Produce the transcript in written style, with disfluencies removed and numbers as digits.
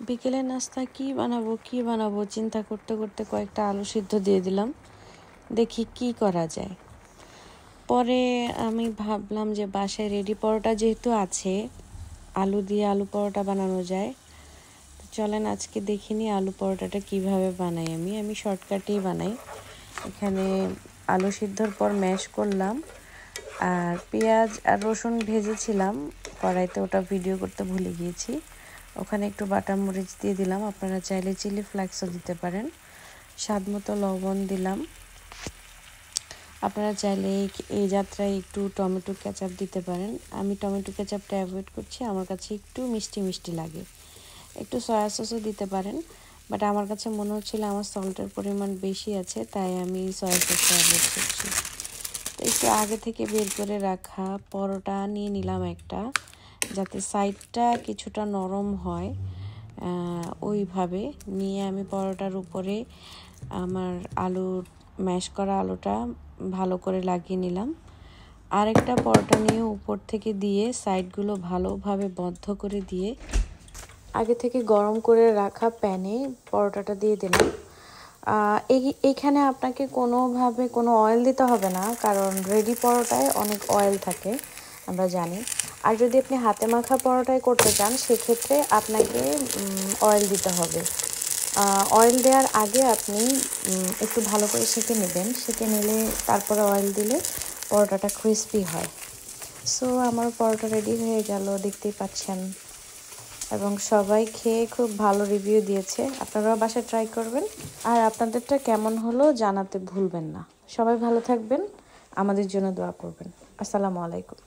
বিকেলের নাস্তা কি বানাবো চিন্তা করতে করতে কয়েকটা আলু সিদ্ধ দিয়ে দিলাম, দেখি কি করা যায়। পরে আমি ভাবলাম যে বাসায় রেডি পরোটা যেহেতু আছে, আলু দিয়ে আলু পরোটা বানানো যায়। চলেন আজকে দেখিনি আলু পরোটাটা কিভাবে বানাই। আমি শর্টকাটেই বানাই। এখানে আলু সিদ্ধর পর ম্যাশ করলাম, আর পেঁয়াজ আর রসুন ভেজেছিলাম কড়াইতে, ওটা ভিডিও করতে ভুলে গিয়েছি। ওখানে একটু বাটা মরিচ দিয়ে দিলাম, আপনারা চাইলে চিলি ফ্লেক্সও দিতে পারেন। স্বাদ মতো লবণ দিলাম। আপনারা চাইলে এই যাত্রায় একটু টমেটো কেচাপ দিতে পারেন। আমি টমেটো কেচাপটা অ্যাভয়েড করছি, আমার কাছে একটু মিষ্টি মিষ্টি লাগে। একটু সয়া সসও দিতে পারেন, বাট আমার কাছে মনে হচ্ছিল আমার সল্টের পরিমাণ বেশি আছে, তাই আমি সয়া সসটা অ্যাভয়েড করছি। তো একটু আগে থেকে বের করে রাখা পরোটা নিয়ে নিলাম একটা, যাতে সাইডটা কিছুটা নরম হয়। ওইভাবে নিয়ে আমি পরোটার উপরে আমার ম্যাশ করা আলুটা ভালো করে লাগিয়ে নিলাম। আরেকটা পরোটা নিয়ে উপর থেকে দিয়ে সাইডগুলো ভালোভাবে বন্ধ করে দিয়ে আগে থেকে গরম করে রাখা প্যানে পরোটাটা দিয়ে দিলাম। এইখানে আপনাকে কোনোভাবে কোনো অয়েল দিতে হবে না, কারণ রেডি পরোটায় অনেক অয়েল থাকে, আমরা জানি। আর যদি আপনি হাতে মাখা পরোটায় করতে চান, সেক্ষেত্রে আপনাকে অয়েল দিতে হবে। অয়েল দেওয়ার আগে আপনি একটু ভালো করে সেঁকে নেবেন। সেঁকে নিলে তারপরে অয়েল দিলে পরোটাটা ক্রিস্পি হয়। সো আমার পরোটা রেডি হয়ে গেল, দেখতেই পাচ্ছেন। এবং সবাই খেয়ে খুব ভালো রিভিউ দিয়েছে। আপনারাও বাসায় ট্রাই করবেন, আর আপনাদেরটা কেমন হলো জানাতে ভুলবেন না। সবাই ভালো থাকবেন, আমাদের জন্য দোয়া করবেন। আসসালামু আলাইকুম।